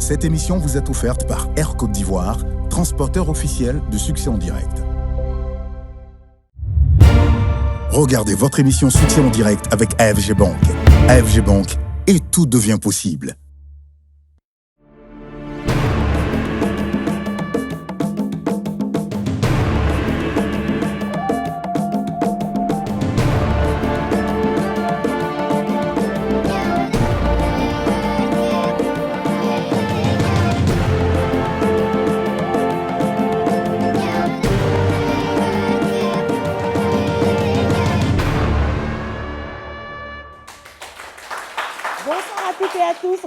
Cette émission vous est offerte par Air Côte d'Ivoire, transporteur officiel de Succès en direct. Regardez votre émission Succès en direct avec AFG Bank. AFG Bank, et tout devient possible.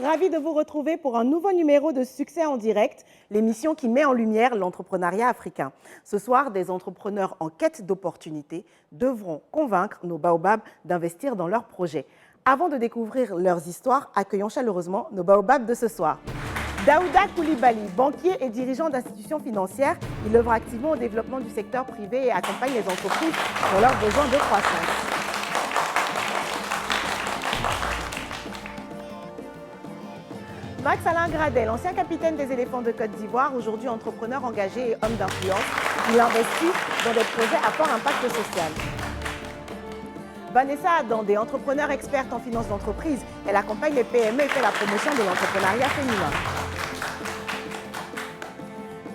Ravi de vous retrouver pour un nouveau numéro de Succès en direct, l'émission qui met en lumière l'entrepreneuriat africain. Ce soir, des entrepreneurs en quête d'opportunités devront convaincre nos baobabs d'investir dans leurs projets. Avant de découvrir leurs histoires, accueillons chaleureusement nos baobabs de ce soir. Daouda Koulibaly, banquier et dirigeant d'institutions financières, il œuvre activement au développement du secteur privé et accompagne les entreprises dans leurs besoins de croissance. Max Alain Gradel, ancien capitaine des éléphants de Côte d'Ivoire, aujourd'hui entrepreneur engagé et homme d'influence. Il investit dans des projets à fort impact social. Vanessa Adandé, entrepreneur experte en finance d'entreprise, elle accompagne les PME et fait la promotion de l'entrepreneuriat féminin.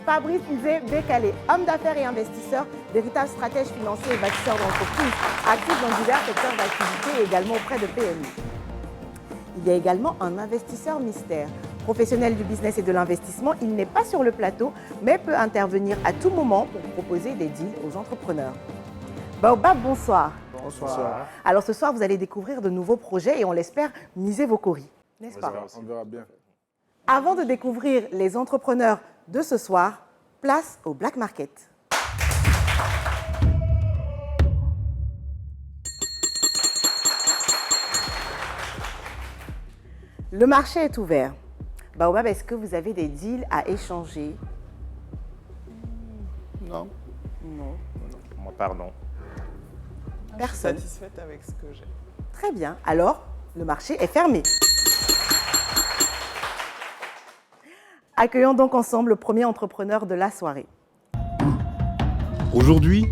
Fabrice Nzé Bekale, homme d'affaires et investisseur, véritable stratège financier et bâtisseur d'entreprise, actif dans divers secteurs d'activité et également auprès de PME. Il y a également un investisseur mystère. Professionnel du business et de l'investissement, il n'est pas sur le plateau, mais peut intervenir à tout moment pour proposer des deals aux entrepreneurs. Baobab, bonsoir. Bonsoir. Alors ce soir, vous allez découvrir de nouveaux projets et on l'espère, miser vos coris, n'est-ce pas? On verra bien. Avant de découvrir les entrepreneurs de ce soir, place au Black Market. Le marché est ouvert. Baobab, est-ce que vous avez des deals à échanger? Non. Non. Moi, pardon. Personne. Je suis satisfaite avec ce que j'ai. Très bien. Alors, le marché est fermé. Accueillons donc ensemble le premier entrepreneur de la soirée. Aujourd'hui,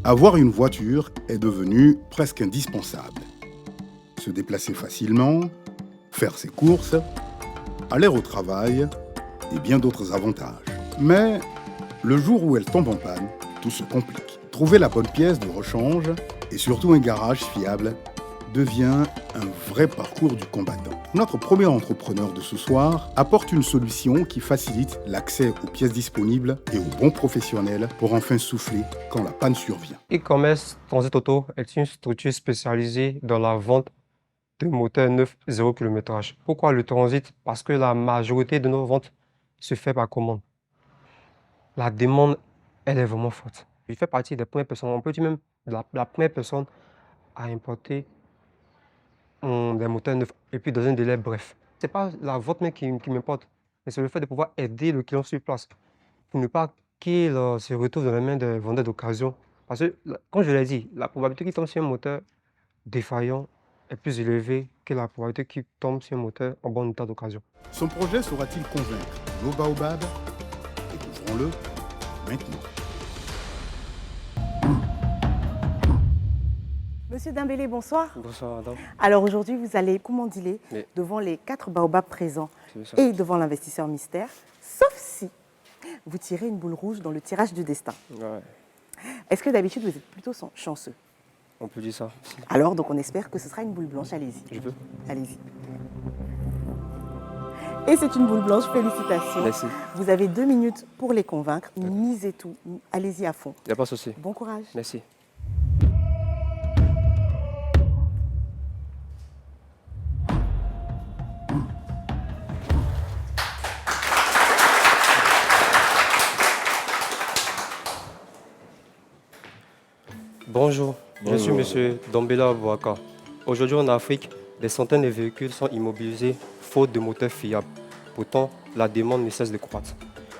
avoir une voiture est devenu presque indispensable. Se déplacer facilement, faire ses courses, aller au travail et bien d'autres avantages. Mais le jour où elle tombe en panne, tout se complique. Trouver la bonne pièce de rechange et surtout un garage fiable devient un vrai parcours du combattant. Notre premier entrepreneur de ce soir apporte une solution qui facilite l'accès aux pièces disponibles et aux bons professionnels pour enfin souffler quand la panne survient. E-commerce Transit Auto est une structure spécialisée dans la vente de moteurs neufs 0 km. Pourquoi le transit? Parce que la majorité de nos ventes se fait par commande. La demande, elle est vraiment forte. Je fais partie des premières personnes, on peut dire même la première personne à importer des moteurs neufs et puis dans un délai bref. Ce n'est pas la vente même qui m'importe, mais c'est le fait de pouvoir aider le client sur place pour ne pas qu'il se retrouve dans les mains des vendeurs d'occasion. Parce que, comme je l'ai dit, la probabilité qu'il tombe sur un moteur défaillant est plus élevée que la probabilité qu'il tombe sur un moteur en bon état d'occasion. Son projet saura-t-il convaincre nos baobabs? Découvrons-le maintenant. Monsieur Dembélé, bonsoir. Bonsoir, madame. Alors aujourd'hui, vous allez commandiler Oui. devant les 4 baobabs présents C'est ça. et devant l'investisseur mystère, sauf si vous tirez une boule rouge dans le tirage du destin. Ouais, Est-ce que d'habitude, vous êtes plutôt chanceux? on peut dire ça. Alors, donc on espère que ce sera une boule blanche. Allez-y. Je peux. Allez-y. Et c'est une boule blanche, félicitations. Merci. Vous avez 2 minutes pour les convaincre. Misez tout. Allez-y à fond. Il n'y a pas de souci. Bon courage. Merci. Bonjour, je suis M. Dombela Bouaka. Aujourd'hui en Afrique, des centaines de véhicules sont immobilisés faute de moteurs fiables. Pourtant, la demande ne cesse de croître.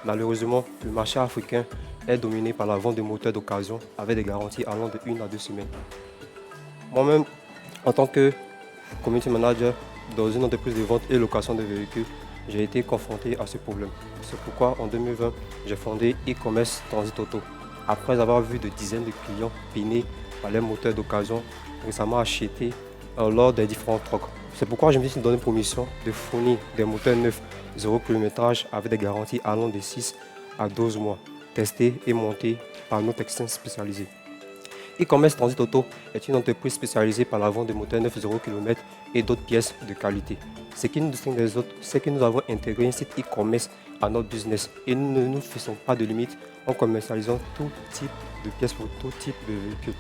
Malheureusement, le marché africain est dominé par la vente de moteurs d'occasion avec des garanties allant de 1 à 2 semaines. Moi-même, en tant que community manager dans une entreprise de vente et location de véhicules, j'ai été confronté à ce problème. C'est pourquoi en 2020, j'ai fondé e-commerce Transit Auto. Après avoir vu de dizaines de clients peiner par les moteurs d'occasion récemment achetés lors des différents trocs. C'est pourquoi je me suis donné pour mission de fournir des moteurs neufs 0 km avec des garanties allant de 6 à 12 mois, testés et montés par nos techniciens spécialisés. E-commerce Transit Auto est une entreprise spécialisée par la vente de moteurs neufs 0 km et d'autres pièces de qualité. Ce qui nous distingue des autres, c'est que nous avons intégré un site e-commerce à notre business et nous ne nous faisons pas de limite en commercialisant tout type de pièces pour tout type de véhicules.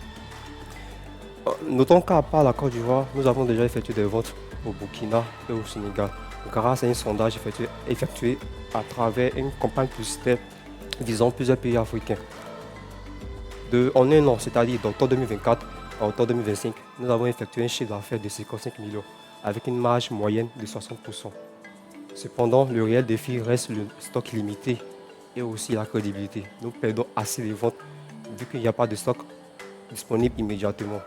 Notons qu'à part la Côte d'Ivoire, nous avons déjà effectué des ventes au Burkina et au Sénégal grâce à un sondage effectué à travers une campagne publicitaire visant plusieurs pays africains. En un an, c'est-à-dire d'octobre 2024 à octobre 2025, nous avons effectué un chiffre d'affaires de 55 millions avec une marge moyenne de 60%. Cependant, le réel défi reste le stock limité et aussi la crédibilité. Nous perdons assez de ventes vu qu'il n'y a pas de stock disponible immédiatement.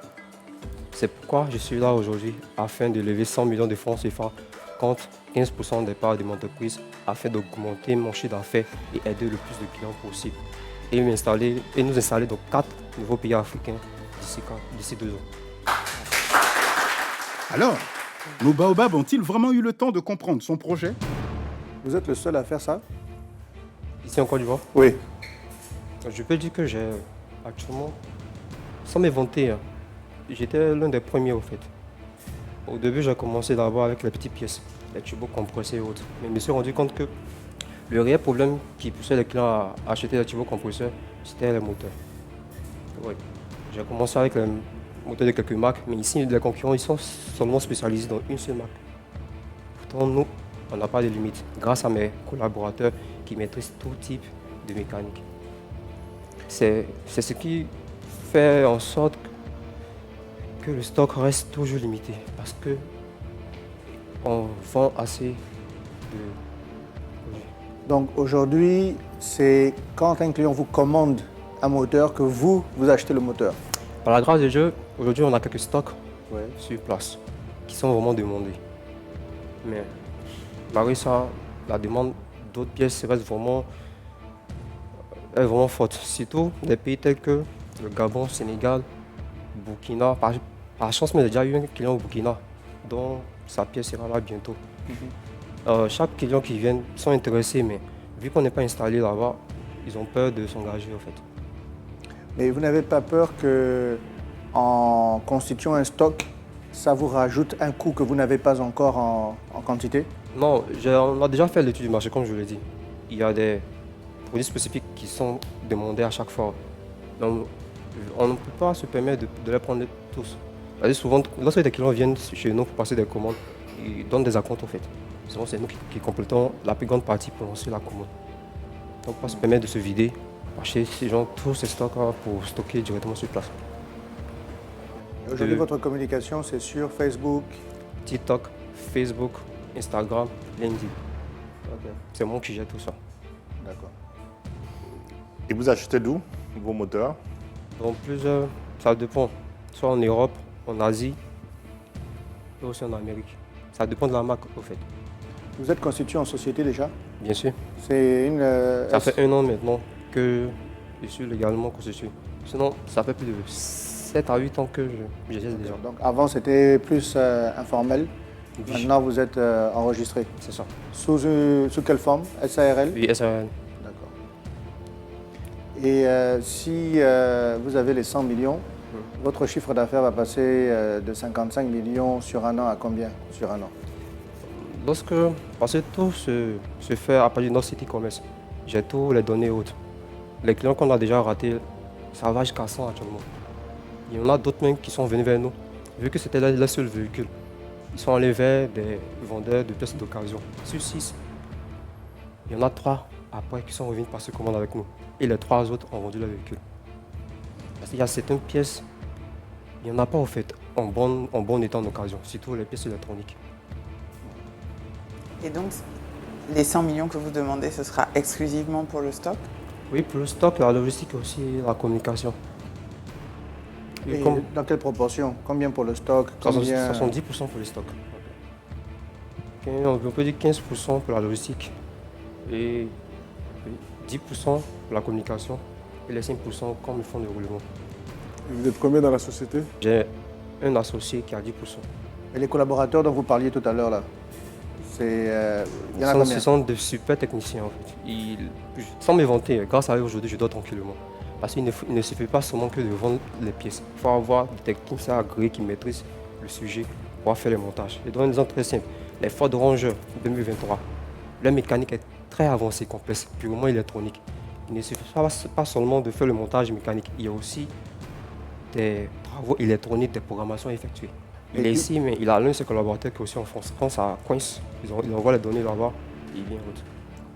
C'est pourquoi je suis là aujourd'hui afin de lever 100 millions de francs CFA contre 15% des parts de mon entreprise afin d'augmenter mon chiffre d'affaires et aider le plus de clients possible. Et nous installer dans 4 nouveaux pays africains d'ici 2 ans. Alors, nos baobabs ont-ils vraiment eu le temps de comprendre son projet? Vous êtes le seul à faire ça? Ici en Côte d'Ivoire, Oui. je peux dire que j'ai actuellement, sans me vanter, j'étais l'un des premiers au fait. Au début, j'ai commencé d'abord avec les petites pièces, les tubes compressés et autres. Mais je me suis rendu compte que le réel problème qui poussait les clients à acheter les tubes compresseurs, c'était les moteurs. Oui. J'ai commencé avec les moteurs de quelques marques, mais ici, les concurrents, ils sont seulement spécialisés dans une seule marque. Pourtant, nous, on n'a pas de limite, grâce à mes collaborateurs qui maîtrisent tout type de mécanique. C'est ce qui fait en sorte que le stock reste toujours limité, parce que on vend assez de produits. Donc aujourd'hui, c'est quand un client vous commande un moteur que vous achetez le moteur. Par la grâce de Dieu, aujourd'hui on a quelques stocks Ouais. sur place qui sont vraiment demandés. Mais malgré ça, la demande d'autres pièces reste vraiment forte. Surtout des pays tels que le Gabon, Sénégal, Burkina. Par chance, mais j'ai déjà eu un client au Burkina dont sa pièce sera là bientôt. Chaque client qui vient sont intéressés, mais vu qu'on n'est pas installé là-bas, ils ont peur de s'engager en fait. Mais vous n'avez pas peur que, en constituant un stock, ça vous rajoute un coût que vous n'avez pas encore en quantité? Non, on a déjà fait l'étude du marché, comme je l'ai dit. Il y a des produits spécifiques qui sont demandés à chaque fois. Donc, on ne peut pas se permettre de les prendre tous. C'est-à-dire souvent, lorsque des clients viennent chez nous pour passer des commandes, ils donnent des acomptes en fait. Sinon, c'est nous qui complétons la plus grande partie pour lancer la commande. Donc, on ne peut pas se permettre de se vider, acheter ces gens, tous ces stocks pour stocker directement sur place. Aujourd'hui, votre communication, c'est sur Facebook. TikTok, Facebook, Instagram, LinkedIn. C'est moi qui gère tout ça. D'accord. Et vous achetez d'où vos moteurs? Donc plusieurs, ça dépend. Soit en Europe, en Asie, et aussi en Amérique. Ça dépend de la marque au fait. Vous êtes constitué en société déjà? Bien sûr. C'est une... Ça fait 1 an maintenant que je suis légalement constitué. Sinon, ça fait plus de 7 à 8 ans que j'exerce déjà. Donc avant, c'était plus informel. Oui. Maintenant, vous êtes enregistré. C'est ça. Sous quelle forme? SARL? Oui, SARL. D'accord. Et si vous avez les 100 millions, votre chiffre d'affaires va passer de 55 millions sur un an à combien sur un an? Parce que tout se fait à partir de notre site e-commerce. J'ai tous les données hautes. Les clients qu'on a déjà ratés, ça va jusqu'à 100 actuellement. Il y en a d'autres même qui sont venus vers nous, vu que c'était le seul véhicule. Ils sont allés vers des vendeurs de pièces d'occasion. Sur 6, il y en a 3 après qui sont revenus passer commande avec nous. Et les 3 autres ont vendu le véhicule. Parce qu'il y a certaines pièces, il n'y en a pas en fait en bon état d'occasion, surtout les pièces électroniques. Et donc, les 100 millions que vous demandez, ce sera exclusivement pour le stock? Oui, pour le stock, la logistique et aussi la communication. Et dans quelle proportion? Combien pour le stock? Combien... 70% pour le stock. On peut dire 15% pour la logistique et 10% pour la communication et les 5% comme le fonds de roulement. Et vous êtes combien dans la société? J'ai un associé qui a 10%. Et les collaborateurs dont vous parliez tout à l'heure, là, il y en a combien? Ce sont de super techniciens en fait. Sans me vanter, grâce à eux aujourd'hui je dors tranquillement. Parce qu'il ne suffit pas seulement que de vendre les pièces. Il faut avoir des techniciens agréés qui maîtrisent le sujet pour pouvoir faire les montages. Je donne un exemple très simple. Les Ford Ranger 2023, leur mécanique est très avancée, complexe, purement électronique. Il ne suffit pas seulement de faire le montage mécanique, il y a aussi des travaux électroniques, des programmations effectuées. Il est ici, mais il a l'un de ses collaborateurs qui est aussi en France. Quand ça coince, il envoie les données là-bas et il vient en route.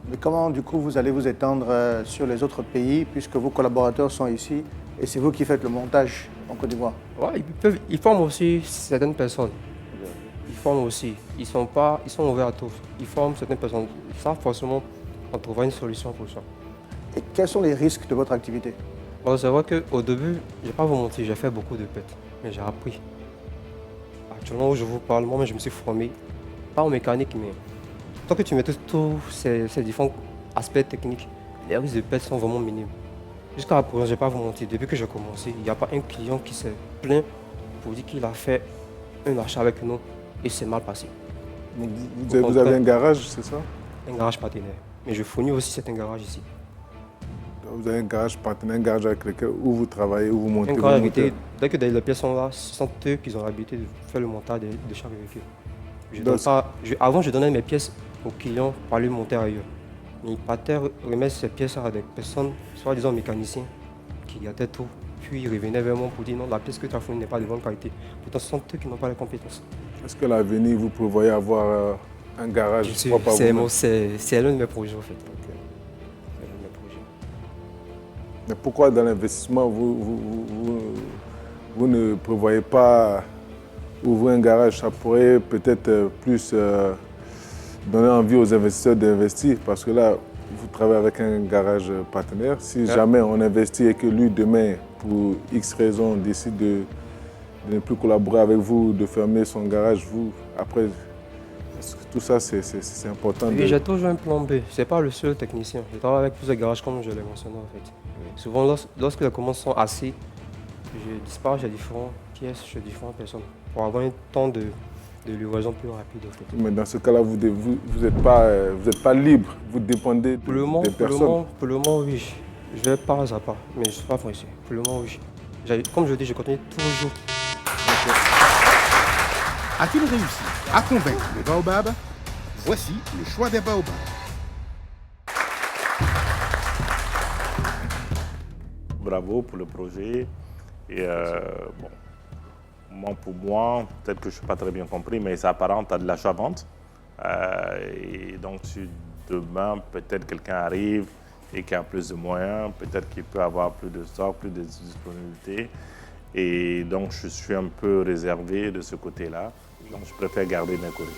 Mais comment, du coup, vous allez vous étendre sur les autres pays, puisque vos collaborateurs sont ici, et c'est vous qui faites le montage en Côte d'Ivoire? Ouais, ils forment aussi certaines personnes. Ils forment aussi. Ils sont ouverts à tous. Ils forment certaines personnes. Ça, forcément, on trouvera une solution pour ça. Et quels sont les risques de votre activité? Bon, c'est vrai qu'au début, je ne vais pas vous mentir, j'ai fait beaucoup de pètes, mais j'ai appris. Actuellement où je vous parle, moi je me suis formé, pas en mécanique, mais tant que tu maîtrises tous ces différents aspects techniques, les risques de pète sont vraiment minimes. Jusqu'à présent, je ne vais pas vous mentir, depuis que j'ai commencé, il n'y a pas un client qui s'est plaint pour dire qu'il a fait un achat avec nous et c'est mal passé. Donc, vous avez un garage, c'est ça? Un garage partenaire. Mais je fournis aussi certains garages ici. Vous avez un garage partenaire, un garage avec lequel où vous travaillez, où vous montez vos garage moteurs. Dès que les pièces sont là, ce sont eux qui ont l'habitude de faire le montage de chaque véhicule. Avant, je donnais mes pièces aux clients pour aller monter ailleurs. Mais ils partaient remettre ces pièces à des personnes, soit disant mécaniciens, qui gardaient tout. Puis ils revenaient vers moi pour dire non, la pièce que tu as fournie n'est pas de bonne qualité. Pourtant, ce sont eux qui n'ont pas les compétences. Est-ce que l'avenir, vous prévoyez avoir un garage propre à vous-même? C'est l'un de mes projets en fait. Mais pourquoi dans l'investissement, vous ne prévoyez pas ouvrir un garage? Ça pourrait peut-être plus donner envie aux investisseurs d'investir, parce que là, vous travaillez avec un garage partenaire. Si jamais on investit et que lui, demain, pour X raisons, décide de ne plus collaborer avec vous, de fermer son garage, vous, après, tout ça, c'est important. Oui, j'ai toujours un plan B. Ce n'est pas le seul technicien. Je travaille avec plusieurs garages, comme je l'ai mentionné en fait. Souvent, lorsque les commandes sont assis, je dispatche à différentes pièces chez différentes personnes pour avoir un temps de livraison plus rapide. En fait. Mais dans ce cas-là, vous n'êtes pas libre, vous dépendez des personnes. Pour le moment, oui. Je vais pas à pas, mais je ne suis pas pressé. Pour le moment, oui. Comme je dis, je continue toujours. A-t-il réussi à convaincre les baobabs? Voici le choix des baobabs. Bravo pour le projet. Et pour moi, peut-être que je ne suis pas très bien compris, mais ça apparente à de l'achat-vente. Et donc, si demain, peut-être quelqu'un arrive et qui a plus de moyens, peut-être qu'il peut avoir plus de stock, plus de disponibilité. Et donc, je suis un peu réservé de ce côté-là. Donc, je préfère garder mes courriers.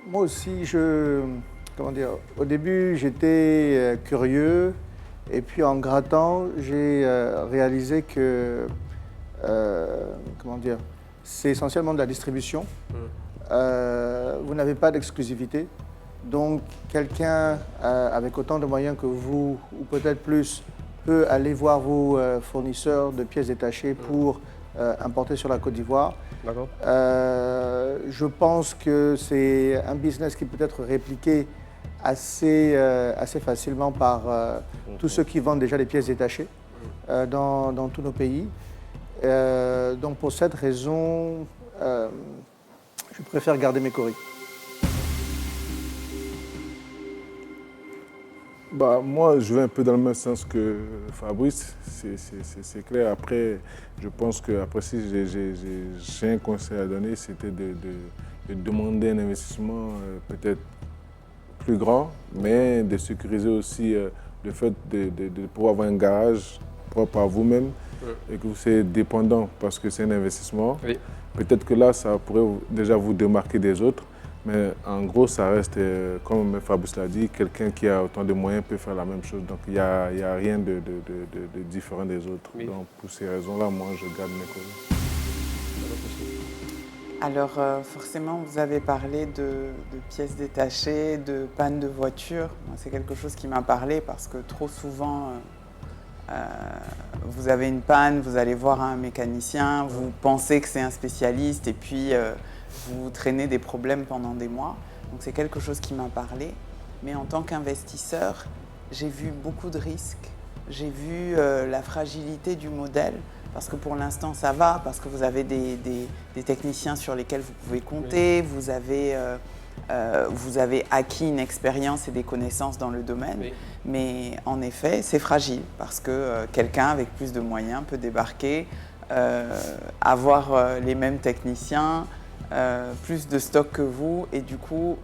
Moi aussi, au début, j'étais curieux. Et puis, en grattant, j'ai réalisé que, c'est essentiellement de la distribution. Vous n'avez pas d'exclusivité. Donc, quelqu'un avec autant de moyens que vous, ou peut-être plus, peut aller voir vos fournisseurs de pièces détachées pour importer sur la Côte d'Ivoire. D'accord. Je pense que c'est un business qui peut être répliqué assez facilement par tous ceux qui vendent déjà des pièces détachées dans tous nos pays. Donc, pour cette raison, je préfère garder mes courriers. Moi, je vais un peu dans le même sens que Fabrice, c'est clair. Après, je pense que après, si j'ai un conseil à donner, c'était de demander un investissement peut-être plus grand, mais de sécuriser aussi le fait de pouvoir avoir un garage propre à vous-même et que vous soyez dépendant parce que c'est un investissement. Oui. Peut-être que là, ça pourrait déjà vous démarquer des autres. Mais en gros, ça reste, comme Fabrice l'a dit, quelqu'un qui a autant de moyens peut faire la même chose. Donc il n'y a rien de différent des autres. Oui. Donc pour ces raisons-là, moi, je garde mes courriers. Alors forcément, vous avez parlé de pièces détachées, de panne de voiture. Moi, c'est quelque chose qui m'a parlé parce que trop souvent, vous avez une panne, vous allez voir un mécanicien, vous pensez que c'est un spécialiste et puis vous traînez des problèmes pendant des mois. Donc c'est quelque chose qui m'a parlé. Mais en tant qu'investisseur, j'ai vu beaucoup de risques. J'ai vu la fragilité du modèle. Parce que pour l'instant, ça va, parce que vous avez des techniciens sur lesquels vous pouvez compter, vous avez acquis une expérience et des connaissances dans le domaine. Oui. Mais en effet, c'est fragile, parce que quelqu'un avec plus de moyens peut débarquer, avoir les mêmes techniciens, plus de stock que vous, et du coup,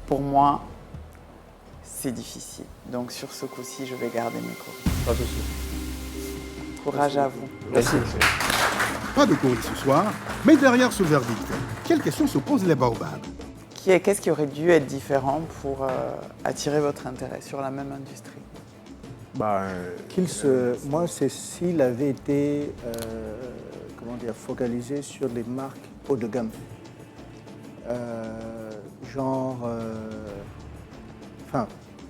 pour moi, c'est difficile. Donc sur ce coup-ci, je vais garder mes cours. Pas de souci. Courage à vous. Merci. Pas de courrier ce soir, mais derrière ce verdict, quelles questions se posent les baobabs? Qu'est-ce qui aurait dû être différent pour attirer votre intérêt sur la même industrie? Moi, c'est s'il avait été focalisé sur les marques haut de gamme.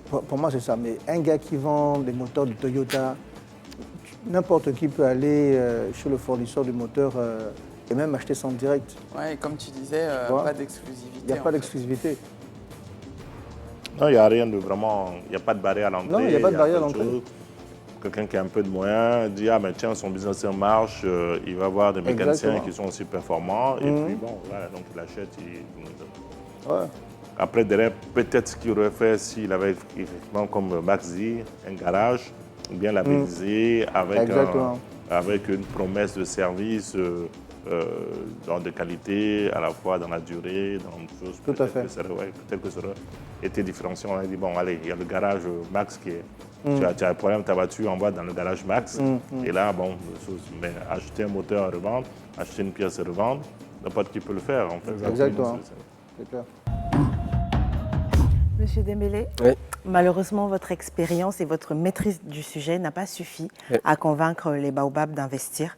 Pour moi, c'est ça. Mais un gars qui vend des moteurs de Toyota, n'importe qui peut aller chez le fournisseur du moteur et même acheter ça en direct. Oui, comme tu disais, pas d'exclusivité. Il n'y a pas d'exclusivité. Non, il n'y a rien de vraiment... Il n'y a pas de barrière à l'entrée. Non, il n'y a pas de barrière à l'entrée. Quelqu'un qui a un peu de moyens dit « Ah, mais tiens, son business marche, il va avoir des mécaniciens qui sont aussi performants. » Et puis bon, voilà, donc il achète, Ouais. Après, derrière, peut-être ce qu'il aurait fait s'il avait, effectivement, comme Max dit, un garage, bien labellisé, avec une promesse de service de qualité, à la fois dans la durée, dans des choses. Tout à fait. Peut-être que ça aurait été différencié. On a dit, bon, allez, il y a le garage Max qui est... Tu as un problème, ta voiture, envoie dans le garage Max. Et là, bon, mais acheter un moteur à revendre, acheter une pièce à revendre, n'importe qui peut le faire, en fait. Exactement. C'est clair. Monsieur Dembélé, Oui. Malheureusement, votre expérience et votre maîtrise du sujet n'a pas suffi à convaincre les baobabs d'investir.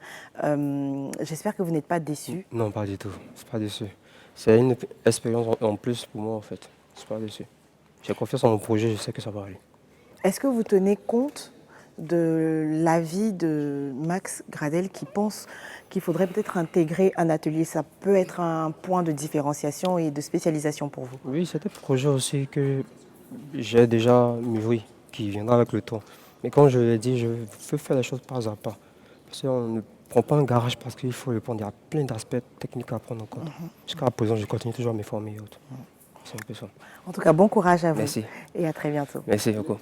J'espère que vous n'êtes pas déçu. Non, pas du tout. Je suis pas déçu. C'est une expérience en plus pour moi, en fait. Je suis pas déçu. J'ai confiance en mon projet, je sais que ça va aller. Est-ce que vous tenez compte de l'avis de Max Gradel qui pense qu'il faudrait peut-être intégrer un atelier? Ça peut être un point de différenciation et de spécialisation pour vous. Oui, c'est un projet aussi que j'ai déjà mûri, qui viendra avec le temps. Mais comme je l'ai dit, je veux faire les choses pas à pas. Parce qu'on ne prend pas un garage parce qu'il faut le prendre. Il y a plein d'aspects techniques à prendre en compte. Jusqu'à présent, je continue toujours à me former et autres. C'est un peu ça. En tout cas, bon courage à vous. Merci. Et à très bientôt. Merci beaucoup.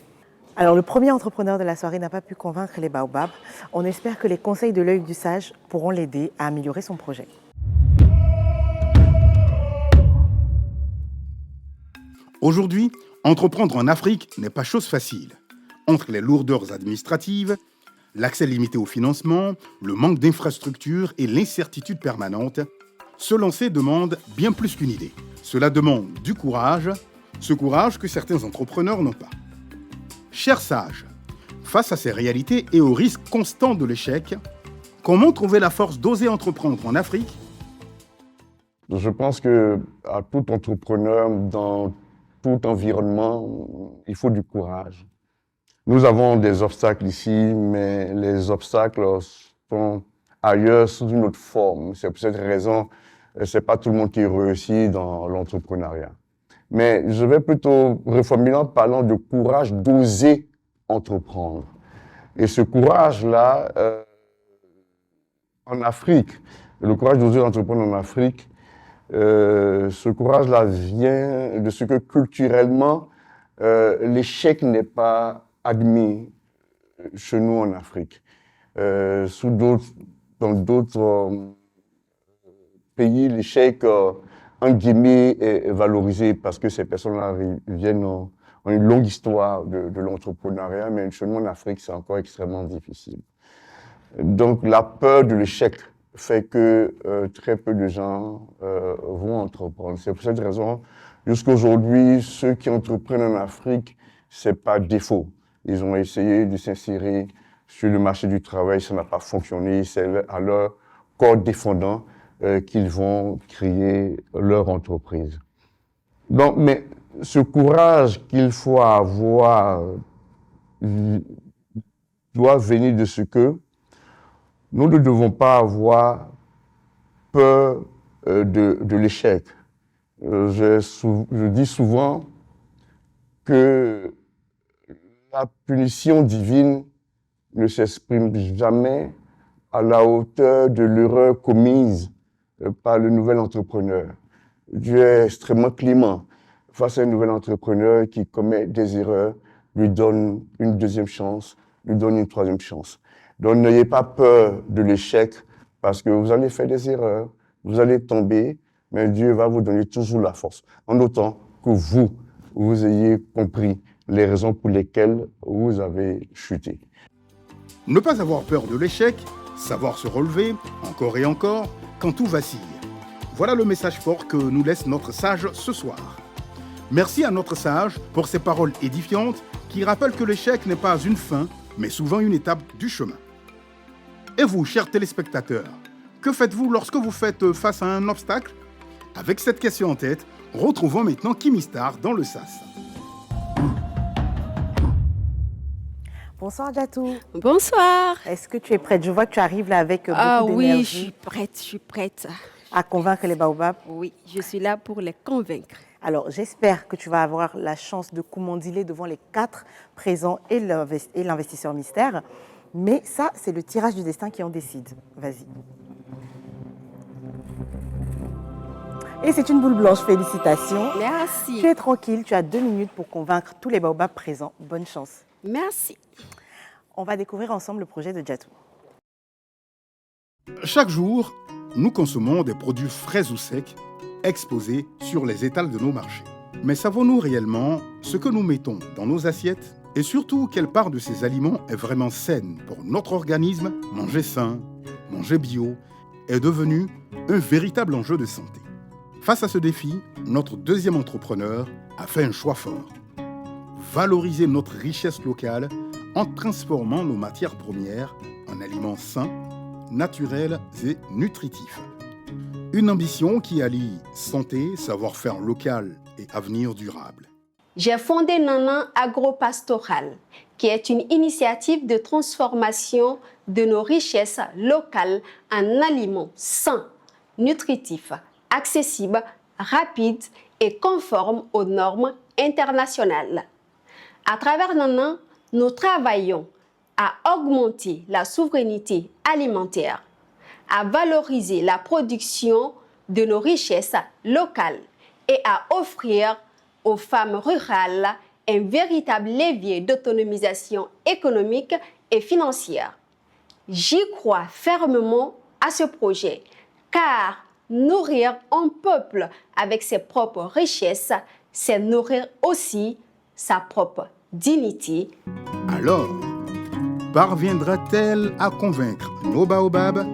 Alors, le premier entrepreneur de la soirée n'a pas pu convaincre les baobabs. On espère que les conseils de l'œil du sage pourront l'aider à améliorer son projet. Aujourd'hui, entreprendre en Afrique n'est pas chose facile. Entre les lourdeurs administratives, l'accès limité au financement, le manque d'infrastructures et l'incertitude permanente, se lancer demande bien plus qu'une idée. Cela demande du courage, ce courage que certains entrepreneurs n'ont pas. Chers sages, face à ces réalités et au risque constant de l'échec, comment trouver la force d'oser entreprendre en Afrique? Je pense qu'à tout entrepreneur, dans tout environnement, il faut du courage. Nous avons des obstacles ici, mais les obstacles sont ailleurs sous une autre forme. C'est pour cette raison, c'est pas tout le monde qui réussit dans l'entrepreneuriat. Mais je vais plutôt reformuler en parlant de courage d'oser entreprendre. Et ce courage-là, en Afrique, le courage d'oser entreprendre en Afrique, ce courage-là vient de ce que culturellement, l'échec n'est pas admis chez nous en Afrique. Dans d'autres pays, l'échec en guillemets, est valorisé parce que ces personnes-là viennent ont une longue histoire de l'entrepreneuriat, mais chez nous en Afrique, c'est encore extrêmement difficile. Donc, la peur de l'échec fait que très peu de gens vont entreprendre. C'est pour cette raison, jusqu'à aujourd'hui, ceux qui entreprennent en Afrique, c'est pas défaut. Ils ont essayé de s'insérer sur le marché du travail, ça n'a pas fonctionné, c'est à leur corps défendant qu'ils vont créer leur entreprise. Donc, mais ce courage qu'il faut avoir doit venir de ce que nous ne devons pas avoir peur de l'échec. Je dis souvent que la punition divine ne s'exprime jamais à la hauteur de l'erreur commise par le nouvel entrepreneur. Dieu est extrêmement clément face à un nouvel entrepreneur qui commet des erreurs, lui donne une deuxième chance, lui donne une troisième chance. Donc n'ayez pas peur de l'échec parce que vous allez faire des erreurs, vous allez tomber, mais Dieu va vous donner toujours la force, en autant que vous ayez compris les raisons pour lesquelles vous avez chuté. Ne pas avoir peur de l'échec, savoir se relever, encore et encore, quand tout vacille. Voilà le message fort que nous laisse notre sage ce soir. Merci à notre sage pour ses paroles édifiantes qui rappellent que l'échec n'est pas une fin, mais souvent une étape du chemin. Et vous, chers téléspectateurs, que faites-vous lorsque vous faites face à un obstacle? Avec cette question en tête, retrouvons maintenant Kimi Star dans le SAS. Bonsoir Djatou. Bonsoir. Est-ce que tu es prête? Je vois que tu arrives là avec beaucoup d'énergie. Ah oui, je suis prête. À convaincre les baobabs? Oui, je suis là pour les convaincre. Alors, j'espère que tu vas avoir la chance de commandiler devant les 4 présents et l'investisseur mystère. Mais ça, c'est le tirage du destin qui en décide. Vas-y. Et c'est une boule blanche, félicitations. Merci. Tu es tranquille, tu as 2 minutes pour convaincre tous les baobabs présents. Bonne chance. Merci. On va découvrir ensemble le projet de Djatou. Chaque jour, nous consommons des produits frais ou secs exposés sur les étals de nos marchés. Mais savons-nous réellement ce que nous mettons dans nos assiettes? Et surtout, quelle part de ces aliments est vraiment saine pour notre organisme? Manger sain, manger bio est devenu un véritable enjeu de santé. Face à ce défi, notre deuxième entrepreneur a fait un choix fort. Valoriser notre richesse locale en transformant nos matières premières en aliments sains, naturels et nutritifs. Une ambition qui allie santé, savoir-faire local et avenir durable. J'ai fondé Nana Agropastoral, qui est une initiative de transformation de nos richesses locales en aliments sains, nutritifs, accessibles, rapides et conformes aux normes internationales. À travers Nana, nous travaillons à augmenter la souveraineté alimentaire, à valoriser la production de nos richesses locales et à offrir aux femmes rurales un véritable levier d'autonomisation économique et financière. J'y crois fermement à ce projet, car nourrir un peuple avec ses propres richesses, c'est nourrir aussi sa propre dignité. Alors, parviendra-t-elle à convaincre nos baobabs?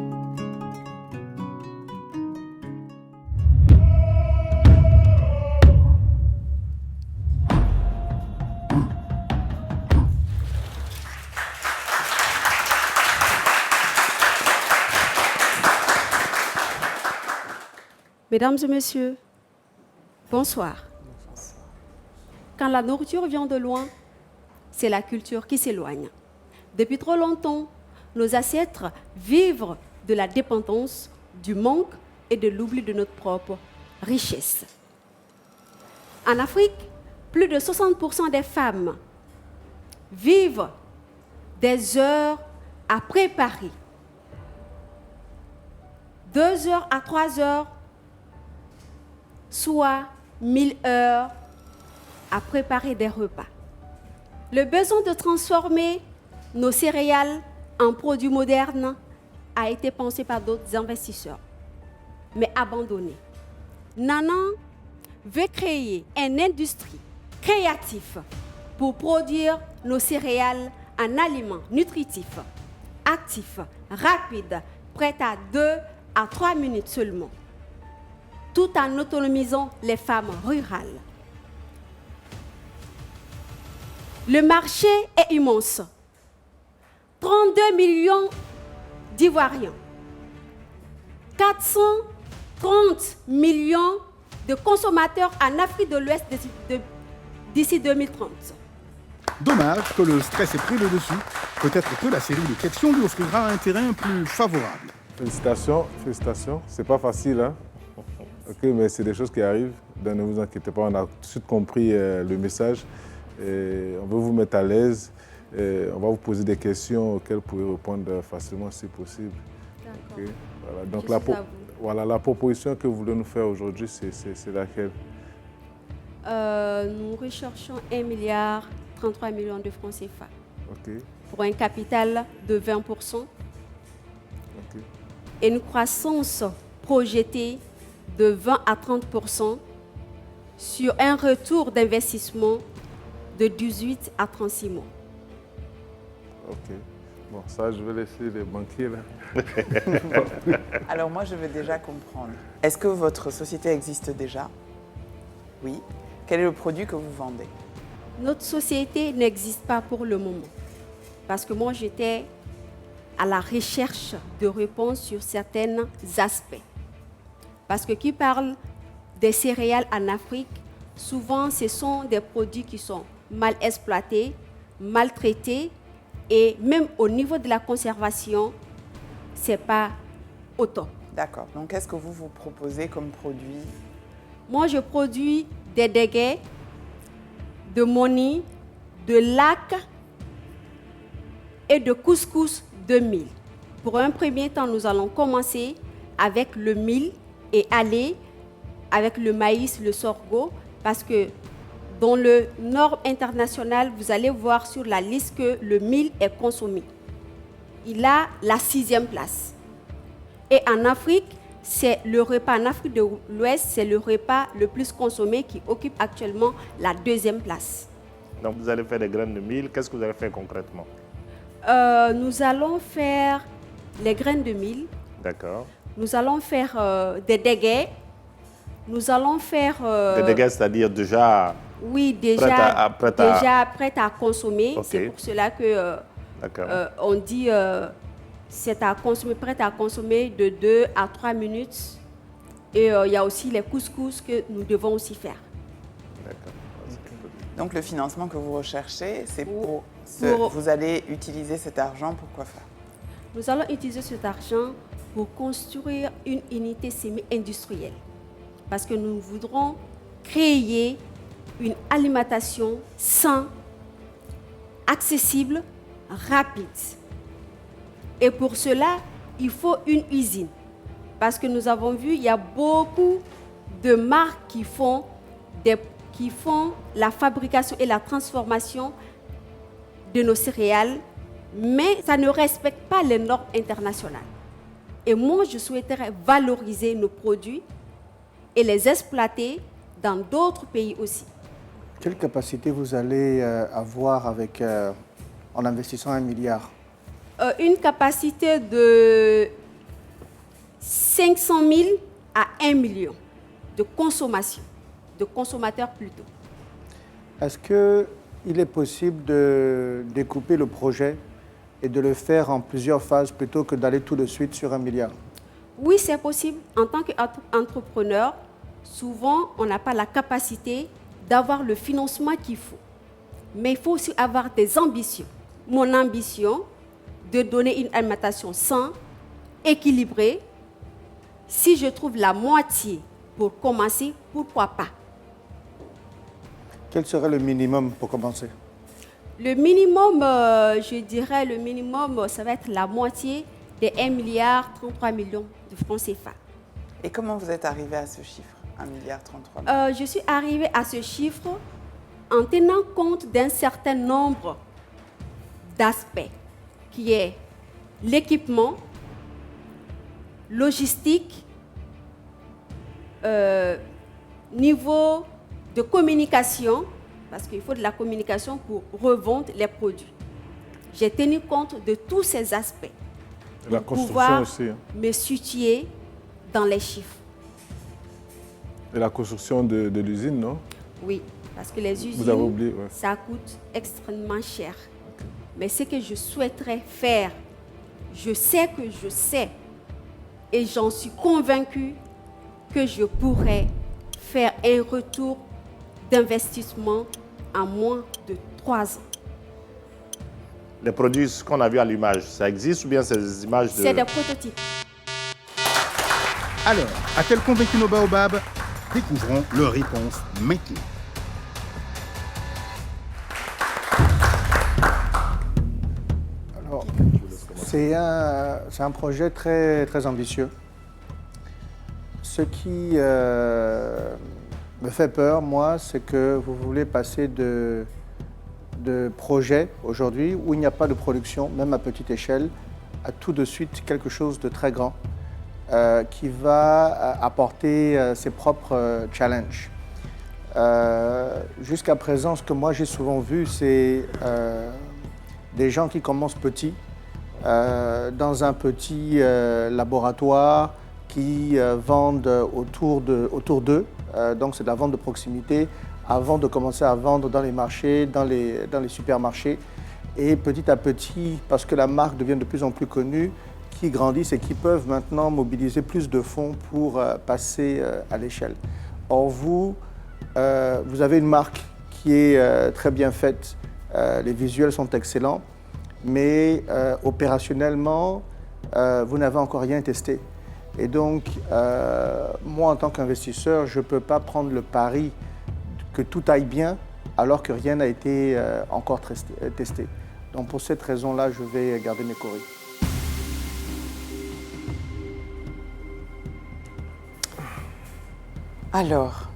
Mesdames et messieurs, bonsoir. Quand la nourriture vient de loin, c'est la culture qui s'éloigne. Depuis trop longtemps, nos ancêtres vivent de la dépendance, du manque et de l'oubli de notre propre richesse. En Afrique, plus de 60% des femmes vivent des heures à préparer. 2 heures à 3 heures, soit 1000 heures à préparer des repas. Le besoin de transformer nos céréales en produits modernes a été pensé par d'autres investisseurs, mais abandonné. Nana veut créer une industrie créative pour produire nos céréales en aliments nutritifs, actifs, rapides, prêts à 2 à 3 minutes seulement, tout en autonomisant les femmes rurales. Le marché est immense. 32 millions d'Ivoiriens, 400 30 millions de consommateurs en Afrique de l'Ouest d'ici 2030. Dommage que le stress ait pris le dessus. Peut-être que la série de questions lui offrira un terrain plus favorable. Félicitations, félicitations. C'est pas facile, hein? Ok, mais c'est des choses qui arrivent. Donc ne vous inquiétez pas, on a tout de suite compris le message. Et on veut vous mettre à l'aise. Et on va vous poser des questions auxquelles vous pouvez répondre facilement si possible. D'accord. Ok, voilà. Donc la proposition que vous voulez nous faire aujourd'hui, c'est laquelle? Nous recherchons 1,33 milliard de francs CFA. Ok. Pour un capital de 20%. Ok. Et une croissance projetée de 20 à 30% sur un retour d'investissement de 18 à 36 mois. Ok. Bon, ça, je vais laisser les banquiers là. Alors moi, je veux déjà comprendre. Est-ce que votre société existe déjà? Oui. Quel est le produit que vous vendez? Notre société n'existe pas pour le moment. Parce que moi, j'étais à la recherche de réponses sur certains aspects. Parce que qui parle des céréales en Afrique, souvent, ce sont des produits qui sont mal exploités, maltraités, et même au niveau de la conservation, ce n'est pas au top. D'accord. Donc, qu'est-ce que vous proposez comme produit? Moi, je produis des déguets, de moni, de lac et de couscous de mil. Pour un premier temps, nous allons commencer avec le mil et aller avec le maïs, le sorgho, parce que dans le nord international, vous allez voir sur la liste que le mil est consommé. Il a la 6e place. Et en Afrique, c'est le repas, en Afrique de l'Ouest, c'est le repas le plus consommé qui occupe actuellement la 2e place. Donc vous allez faire des graines de mil. Qu'est-ce que vous allez faire concrètement? Nous allons faire les graines de mil. D'accord. Nous allons faire des déguets. Nous allons faire... des déguets, c'est-à-dire déjà... Oui, déjà prêt à consommer. Okay. C'est pour cela que on dit c'est à consommer, prêt à consommer de 2 à 3 minutes. Et il y a aussi les couscous que nous devons aussi faire. D'accord. Donc le financement que vous recherchez, c'est pour vous allez utiliser cet argent pour quoi faire? Nous allons utiliser cet argent pour construire une unité semi-industrielle. Parce que nous voudrons créer une alimentation saine, accessible, rapide. Et pour cela, il faut une usine. Parce que nous avons vu, il y a beaucoup de marques qui font la fabrication et la transformation de nos céréales, mais ça ne respecte pas les normes internationales. Et moi, je souhaiterais valoriser nos produits et les exploiter dans d'autres pays aussi. Quelle capacité vous allez avoir en investissant 1 milliard? Une capacité de 500 000 à 1 million de consommation, de consommateurs plutôt. Est-ce qu'il est possible de découper le projet et de le faire en plusieurs phases plutôt que d'aller tout de suite sur 1 milliard? Oui, c'est possible. En tant qu'entrepreneur, souvent, on n'a pas la capacité d'avoir le financement qu'il faut. Mais il faut aussi avoir des ambitions. Mon ambition, de donner une alimentation saine, équilibrée. Si je trouve la moitié pour commencer, pourquoi pas? Quel serait le minimum pour commencer? Le minimum, je dirais, le minimum, ça va être la moitié des 1,33 milliard de francs CFA. Et comment vous êtes arrivé à ce chiffre, 1,33 milliard? Je suis arrivée à ce chiffre en tenant compte d'un certain nombre d'aspects, qui est l'équipement, logistique, niveau de communication, parce qu'il faut de la communication pour revendre les produits. J'ai tenu compte de tous ces aspects La pour construction pouvoir aussi. Hein. me situer dans les chiffres. Et la construction de l'usine, non? Oui, parce que les Vous avez usines, oublié, ouais. ça coûte extrêmement cher. Mais ce que je souhaiterais faire, je sais que je sais, et j'en suis convaincue que je pourrais faire un retour d'investissement en moins de 3 ans. Les produits qu'on a vus à l'image, ça existe ou bien c'est des images de... C'est des prototypes. Alors, a-t-elle convaincu nos baobabs? Découvrons leur réponse maintenant. Alors, c'est un projet très, très ambitieux. Ce qui me fait peur, moi, c'est que vous voulez passer de projets aujourd'hui où il n'y a pas de production, même à petite échelle, à tout de suite quelque chose de très grand qui va apporter ses propres challenges. Jusqu'à présent, ce que moi j'ai souvent vu, c'est des gens qui commencent petits, dans un petit laboratoire, qui vendent autour d'eux, donc c'est de la vente de proximité, avant de commencer à vendre dans les marchés, dans les supermarchés. Et petit à petit, parce que la marque devient de plus en plus connue, qui grandissent et qui peuvent maintenant mobiliser plus de fonds pour passer à l'échelle. Or vous avez une marque qui est très bien faite, les visuels sont excellents, mais opérationnellement, vous n'avez encore rien testé. Et donc, moi, en tant qu'investisseur, je ne peux pas prendre le pari que tout aille bien alors que rien n'a été encore testé. Donc, pour cette raison-là, je vais garder mes coris. Alors,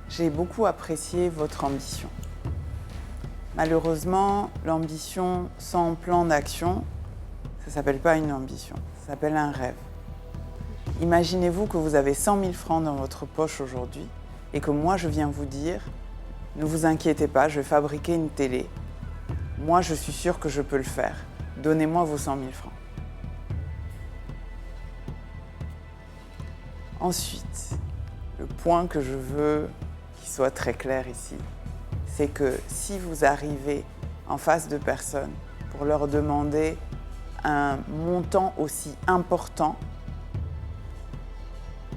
j'ai beaucoup apprécié votre ambition. Malheureusement, l'ambition sans plan d'action, ça ne s'appelle pas une ambition, ça s'appelle un rêve. Imaginez-vous que vous avez 100 000 francs dans votre poche aujourd'hui et que moi je viens vous dire, ne vous inquiétez pas, je vais fabriquer une télé. Moi je suis sûre que je peux le faire. Donnez-moi vos 100 000 francs. Ensuite, le point que je veux qu'il soit très clair ici, c'est que si vous arrivez en face de personnes pour leur demander un montant aussi important,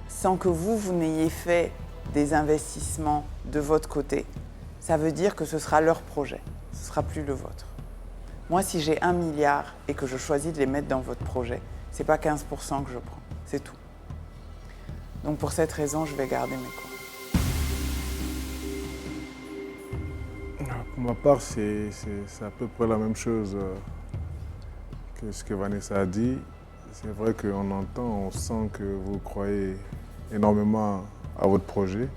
sans que vous n'ayez fait des investissements de votre côté, ça veut dire que ce sera leur projet, ce ne sera plus le vôtre. Moi, si j'ai 1 milliard et que je choisis de les mettre dans votre projet, ce n'est pas 15% que je prends, c'est tout. Donc pour cette raison, je vais garder mes cours. Pour ma part, c'est à peu près la même chose que ce que Vanessa a dit. C'est vrai qu'on entend, on sent que vous croyez énormément à votre projet.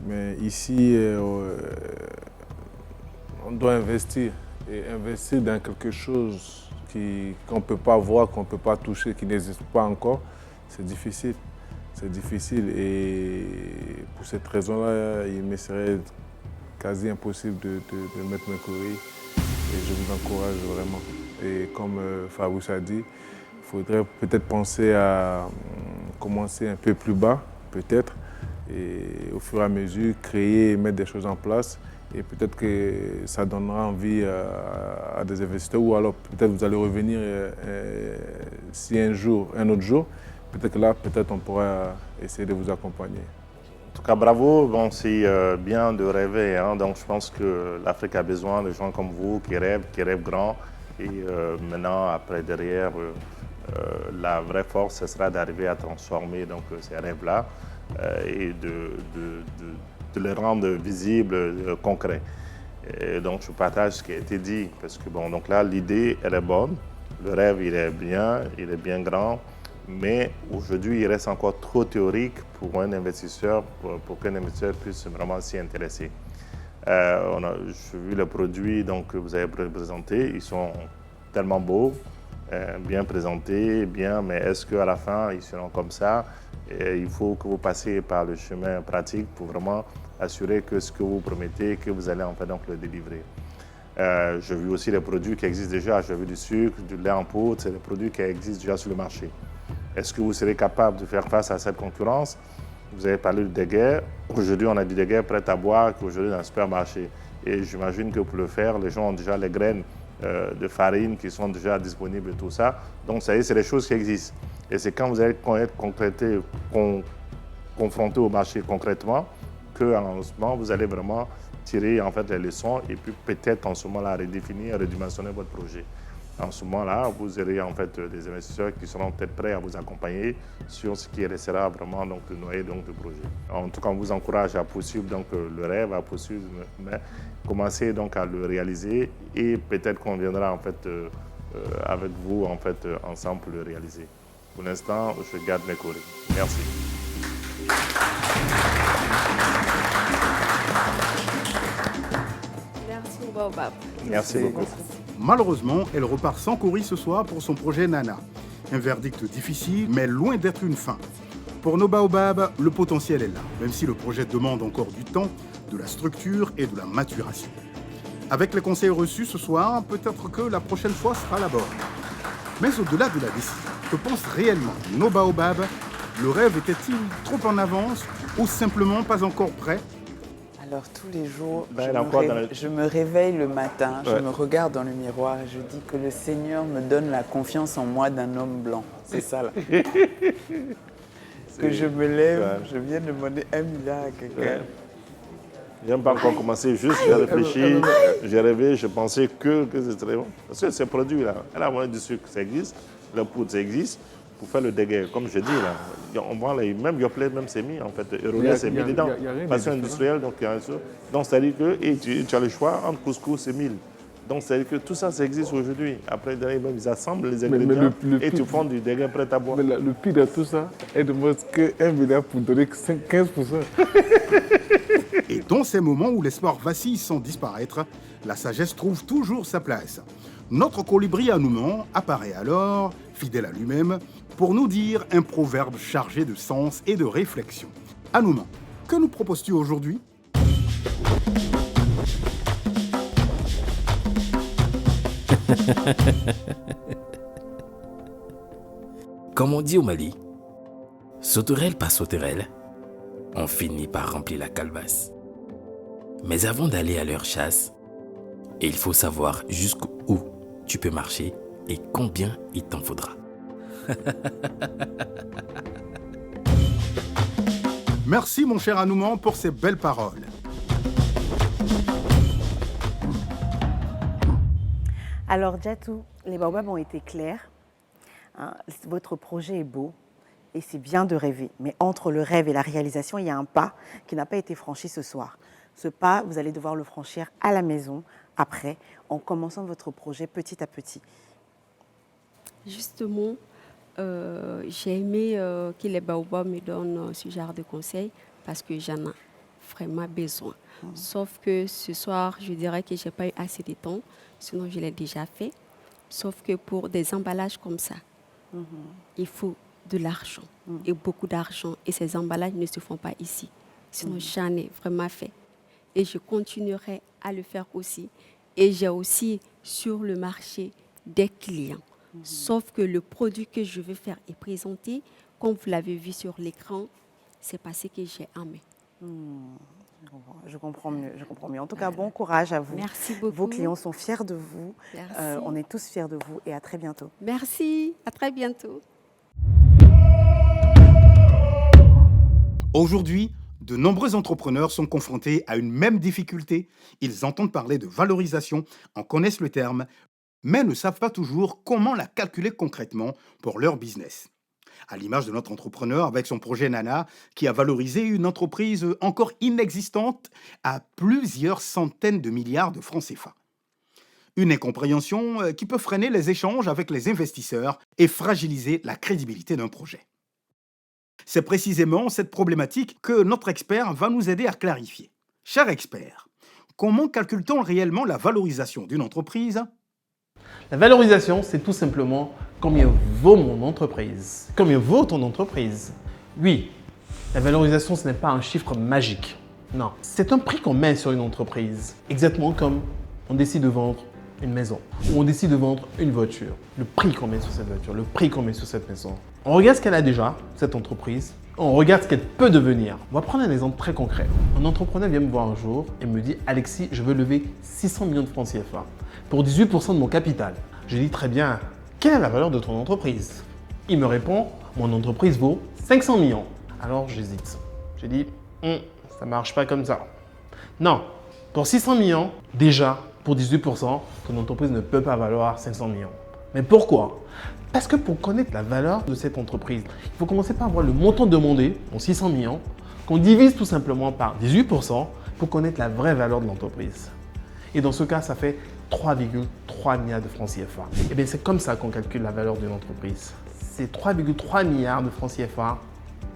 Mais ici, on doit investir. Et investir dans quelque chose qu'on ne peut pas voir, qu'on ne peut pas toucher, qui n'existe pas encore, c'est difficile. C'est difficile et pour cette raison-là, il me serait quasi impossible de mettre mes courriers. Et je vous encourage vraiment. Et comme Fabrice a dit, il faudrait peut-être penser à commencer un peu plus bas, peut-être, et au fur et à mesure, créer et mettre des choses en place. Et peut-être que ça donnera envie à des investisseurs, ou alors peut-être vous allez revenir si un autre jour, peut-être que là, peut-être on pourra essayer de vous accompagner. En tout cas, bravo. Bon, c'est bien de rêver, hein. Donc, je pense que l'Afrique a besoin de gens comme vous qui rêvent grand. Et maintenant, après, derrière, la vraie force, ce sera d'arriver à transformer donc, ces rêves-là et de les rendre visibles, concrets. Et donc, je partage ce qui a été dit, parce que, bon, donc là, l'idée, elle est bonne. Le rêve, il est bien grand. Mais aujourd'hui, il reste encore trop théorique pour un investisseur, pour qu'un investisseur puisse vraiment s'y intéresser. J'ai vu les produits donc, que vous avez présentés, ils sont tellement beaux, bien présentés, mais est-ce qu'à la fin, ils seront comme ça? Et il faut que vous passiez par le chemin pratique pour vraiment assurer que ce que vous promettez, que vous allez en fait donc le délivrer. J'ai vu aussi les produits qui existent déjà, j'ai vu du sucre, du lait en poudre, c'est des produits qui existent déjà sur le marché. Est-ce que vous serez capable de faire face à cette concurrence? Vous avez parlé de déguerre. Aujourd'hui, on a du déguerre prêt à boire qu'aujourd'hui dans le supermarché. Et j'imagine que pour le faire, les gens ont déjà les graines de farine qui sont déjà disponibles et tout ça. Donc, ça y est, c'est des choses qui existent. Et c'est quand vous allez être confronté au marché concrètement qu'en ce moment, vous allez vraiment tirer en fait, les leçons et puis peut-être en ce moment-là redéfinir, redimensionner votre projet. En ce moment-là, vous aurez en fait des investisseurs qui seront peut-être prêts à vous accompagner sur ce qui restera vraiment donc, le noyau donc, du projet. En tout cas, on vous encourage à poursuivre donc, le rêve, à poursuivre, mais commencer donc à le réaliser et peut-être qu'on viendra en fait, avec vous en fait, ensemble pour le réaliser. Pour l'instant, je garde mes collègues. Merci. Merci Baobab. Merci beaucoup. Malheureusement, elle repart sans Cory ce soir pour son projet Nana. Un verdict difficile, mais loin d'être une fin. Pour nos baobabs, le potentiel est là, même si le projet demande encore du temps, de la structure et de la maturation. Avec les conseils reçus ce soir, peut-être que la prochaine fois sera la bonne. Mais au-delà de la décision, que pensent réellement nos baobabs? Le rêve était-il trop en avance ou simplement pas encore prêt? Alors tous les jours, Ben, je me réveille le matin, Ouais. je me regarde dans le miroir et je dis que le Seigneur me donne la confiance en moi d'un homme blanc. C'est ça là. Que je me lève, Ouais. je viens de demander 1 milliard à quelqu'un. Ouais. Je n'ai pas encore commencé, juste j'ai réfléchi, j'ai rêvé, je pensais que c'est très bon. Parce que ces produits-là, elle a moins du sucre, ça existe, la poudre, ça existe. Pour faire le dégât, comme je dis, là, on vend même Yoplait, même c'est mis, en fait, Euronet, c'est mis dedans. y a rien de Passion différent. industrielle, donc il y a un seul. Donc, c'est-à-dire que et tu as le choix entre couscous et mille. Donc, c'est-à-dire que tout ça, ça existe aujourd'hui. Après, derrière, même, ils assemblent les ingrédients le et tu pire- font du dégât prêt à boire. Mais le pire de tout ça, elle demande que 1 milliard pour donner 15%. Et dans ces moments où l'espoir vacille sans disparaître, la sagesse trouve toujours sa place. Notre colibri à Nouman apparaît alors, fidèle à lui-même, pour nous dire un proverbe chargé de sens et de réflexion. Anouman, que nous proposes-tu aujourd'hui? Comme on dit au Mali, sauterelle par sauterelle, on finit par remplir la calebasse. Mais avant d'aller à leur chasse, il faut savoir jusqu'où tu peux marcher et combien il t'en faudra. Merci mon cher Anouman pour ces belles paroles. Alors, Djatou, les baobabs ont été clairs. Hein, votre projet est beau et c'est bien de rêver. Mais entre le rêve et la réalisation, il y a un pas qui n'a pas été franchi ce soir. Ce pas, vous allez devoir le franchir à la maison, après, en commençant votre projet petit à petit. Justement, j'ai aimé que les baobabs me donnent ce genre de conseils parce que j'en ai vraiment besoin. Sauf que ce soir, je dirais que je n'ai pas eu assez de temps, sinon je l'ai déjà fait. Sauf que pour des emballages comme ça, il faut de l'argent et beaucoup d'argent. Et ces emballages ne se font pas ici. Sinon, j'en ai vraiment fait. Et je continuerai à le faire aussi. Et j'ai aussi sur le marché des clients. Sauf que le produit que je veux faire et présenter, comme vous l'avez vu sur l'écran, c'est pas ce que j'ai en main. Je comprends mieux, je comprends mieux. En tout cas, bon courage à vous. Merci beaucoup. Vos clients sont fiers de vous. Merci. On est tous fiers de vous et à très bientôt. Merci, à très bientôt. Aujourd'hui, de nombreux entrepreneurs sont confrontés à une même difficulté. Ils entendent parler de valorisation, en connaissent le terme, mais ne savent pas toujours comment la calculer concrètement pour leur business. À l'image de notre entrepreneur avec son projet Nana, qui a valorisé une entreprise encore inexistante à plusieurs centaines de milliards de francs CFA. Une incompréhension qui peut freiner les échanges avec les investisseurs et fragiliser la crédibilité d'un projet. C'est précisément cette problématique que notre expert va nous aider à clarifier. Cher expert, comment calcule-t-on réellement la valorisation d'une entreprise ? La valorisation, c'est tout simplement combien vaut mon entreprise, combien vaut ton entreprise. Oui, la valorisation, ce n'est pas un chiffre magique. Non, c'est un prix qu'on met sur une entreprise. Exactement comme on décide de vendre une maison ou on décide de vendre une voiture. Le prix qu'on met sur cette voiture, le prix qu'on met sur cette maison. On regarde ce qu'elle a déjà, cette entreprise. On regarde ce qu'elle peut devenir. On va prendre un exemple très concret. Un entrepreneur vient me voir un jour et me dit « Alexis, je veux lever 600 millions de francs CFA pour 18% de mon capital. » Je dis « Très bien, quelle est la valeur de ton entreprise ?» Il me répond, mon entreprise vaut 500 millions. Alors j'hésite. J'ai dit, ça ne marche pas comme ça. Non, pour 600 millions, déjà, pour 18%, ton entreprise ne peut pas valoir 500 millions. Mais pourquoi? Parce que pour connaître la valeur de cette entreprise, il faut commencer par voir le montant demandé, en 600 millions, qu'on divise tout simplement par 18% pour connaître la vraie valeur de l'entreprise. Et dans ce cas, ça fait 3,3 milliards de francs CFA. Et bien, c'est comme ça qu'on calcule la valeur d'une entreprise. C'est 3,3 milliards de francs CFA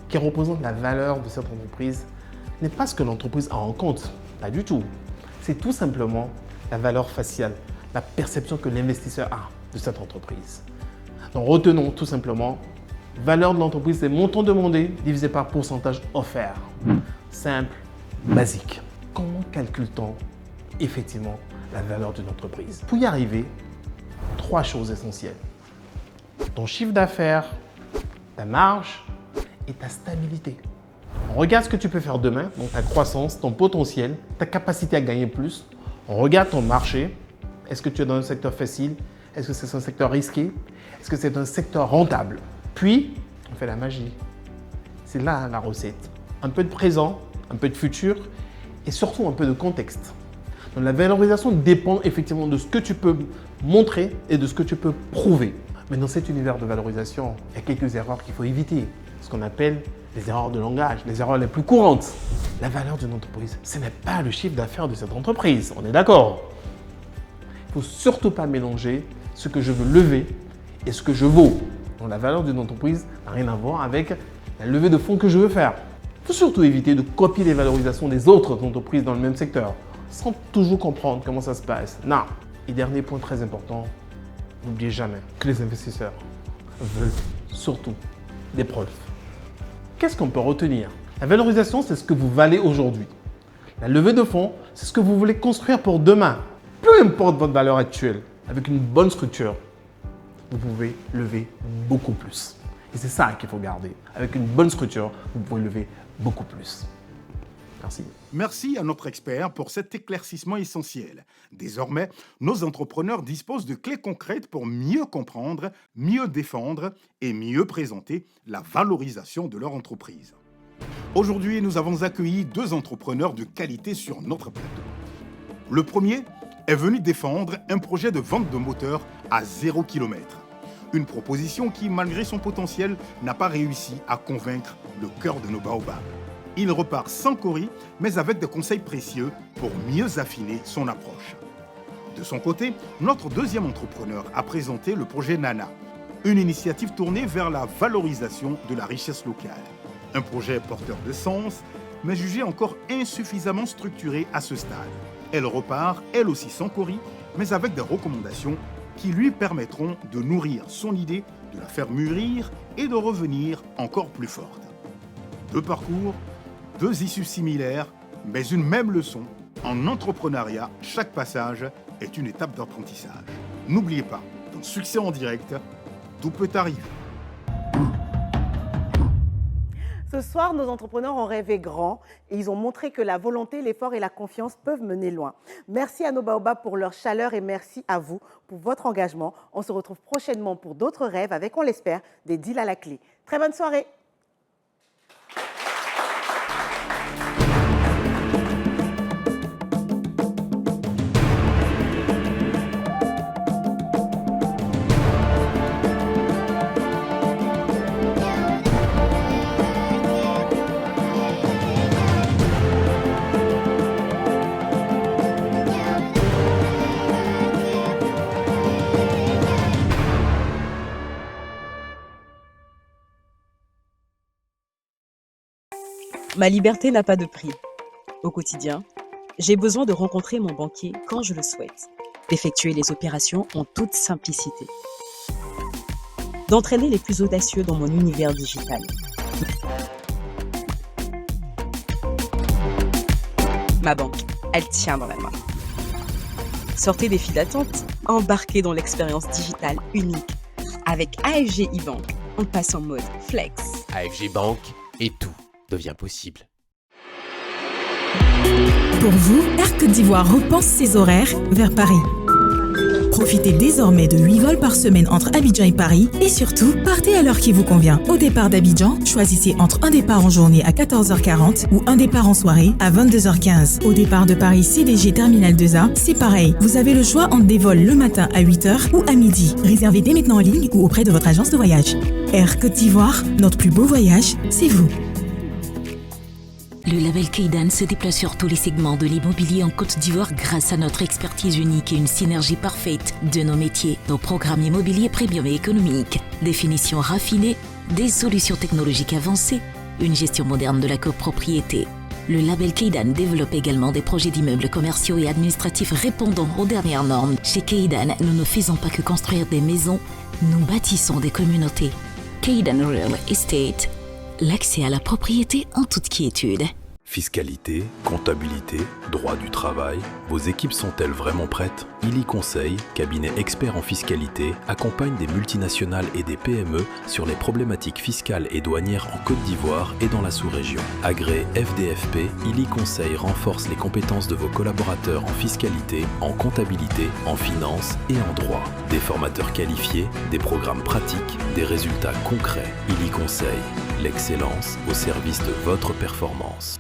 qui représentent la valeur de cette entreprise, n'est pas ce que l'entreprise a en compte, pas du tout. C'est tout simplement la valeur faciale, la perception que l'investisseur a de cette entreprise. Donc retenons tout simplement, valeur de l'entreprise, c'est montant demandé divisé par pourcentage offert. Simple, basique. Comment calcule-t-on effectivement la valeur d'une entreprise? Pour y arriver, 3 choses essentielles. Ton chiffre d'affaires, ta marge et ta stabilité. On regarde ce que tu peux faire demain, donc ta croissance, ton potentiel, ta capacité à gagner plus. On regarde ton marché. Est-ce que tu es dans un secteur facile? Est-ce que c'est un secteur risqué? Est-ce que c'est un secteur rentable? Puis, on fait la magie. C'est là la recette. Un peu de présent, un peu de futur et surtout un peu de contexte. Donc la valorisation dépend effectivement de ce que tu peux montrer et de ce que tu peux prouver. Mais dans cet univers de valorisation, il y a quelques erreurs qu'il faut éviter. Ce qu'on appelle les erreurs de langage, les erreurs les plus courantes. La valeur d'une entreprise, ce n'est pas le chiffre d'affaires de cette entreprise. On est d'accord? Il ne faut surtout pas mélanger ce que je veux lever et ce que je vaux. Donc la valeur d'une entreprise n'a rien à voir avec la levée de fonds que je veux faire. Il faut surtout éviter de copier les valorisations des autres entreprises dans le même secteur, sans toujours comprendre comment ça se passe. Non. Et dernier point très important, n'oubliez jamais que les investisseurs veulent surtout des preuves. Qu'est-ce qu'on peut retenir? La valorisation, c'est ce que vous valez aujourd'hui. La levée de fonds, c'est ce que vous voulez construire pour demain. Peu importe votre valeur actuelle, avec une bonne structure, vous pouvez lever beaucoup plus. Et c'est ça qu'il faut garder. Avec une bonne structure, vous pouvez lever beaucoup plus. Merci. Merci à notre expert pour cet éclaircissement essentiel. Désormais, nos entrepreneurs disposent de clés concrètes pour mieux comprendre, mieux défendre et mieux présenter la valorisation de leur entreprise. Aujourd'hui, nous avons accueilli 2 entrepreneurs de qualité sur notre plateau. Le premier est venu défendre un projet de vente de moteurs à 0 km. Une proposition qui, malgré son potentiel, n'a pas réussi à convaincre le cœur de nos baobabs. Il repart sans coris, mais avec des conseils précieux pour mieux affiner son approche. De son côté, notre deuxième entrepreneur a présenté le projet Nana, une initiative tournée vers la valorisation de la richesse locale. Un projet porteur de sens, mais jugé encore insuffisamment structuré à ce stade. Elle repart, elle aussi sans coris, mais avec des recommandations qui lui permettront de nourrir son idée, de la faire mûrir et de revenir encore plus forte. 2 parcours, 2 issues similaires, mais une même leçon. En entrepreneuriat, chaque passage est une étape d'apprentissage. N'oubliez pas, dans Succès en direct, tout peut arriver. Ce soir, nos entrepreneurs ont rêvé grand et ils ont montré que la volonté, l'effort et la confiance peuvent mener loin. Merci à nos baobabs pour leur chaleur et merci à vous pour votre engagement. On se retrouve prochainement pour d'autres rêves avec, on l'espère, des deals à la clé. Très bonne soirée. Ma liberté n'a pas de prix. Au quotidien, j'ai besoin de rencontrer mon banquier quand je le souhaite, d'effectuer les opérations en toute simplicité, d'entraîner les plus audacieux dans mon univers digital. Ma banque, elle tient dans la main. Sortez des files d'attente, embarquez dans l'expérience digitale unique. Avec AFG e-Bank, on passe en mode flex. AFG Bank et tout devient possible. Pour vous, Air Côte d'Ivoire repense ses horaires vers Paris. Profitez désormais de 8 vols par semaine entre Abidjan et Paris et surtout, partez à l'heure qui vous convient. Au départ d'Abidjan, choisissez entre un départ en journée à 14h40 ou un départ en soirée à 22h15. Au départ de Paris CDG Terminal 2A, c'est pareil. Vous avez le choix entre des vols le matin à 8h ou à midi. Réservez dès maintenant en ligne ou auprès de votre agence de voyage. Air Côte d'Ivoire, notre plus beau voyage, c'est vous. Le label Keidan se déploie sur tous les segments de l'immobilier en Côte d'Ivoire grâce à notre expertise unique et une synergie parfaite de nos métiers, nos programmes immobiliers premium et économiques, définition raffinée, des solutions technologiques avancées, une gestion moderne de la copropriété. Le label Keidan développe également des projets d'immeubles commerciaux et administratifs répondant aux dernières normes. Chez Keidan, nous ne faisons pas que construire des maisons, nous bâtissons des communautés. Keidan Real Estate, l'accès à la propriété en toute quiétude. Fiscalité, comptabilité, droit du travail, vos équipes sont-elles vraiment prêtes? Illy Conseil, cabinet expert en fiscalité, accompagne des multinationales et des PME sur les problématiques fiscales et douanières en Côte d'Ivoire et dans la sous-région. Agréé FDFP, Illy Conseil renforce les compétences de vos collaborateurs en fiscalité, en comptabilité, en finance et en droit. Des formateurs qualifiés, des programmes pratiques, des résultats concrets. Illy Conseil, l'excellence au service de votre performance.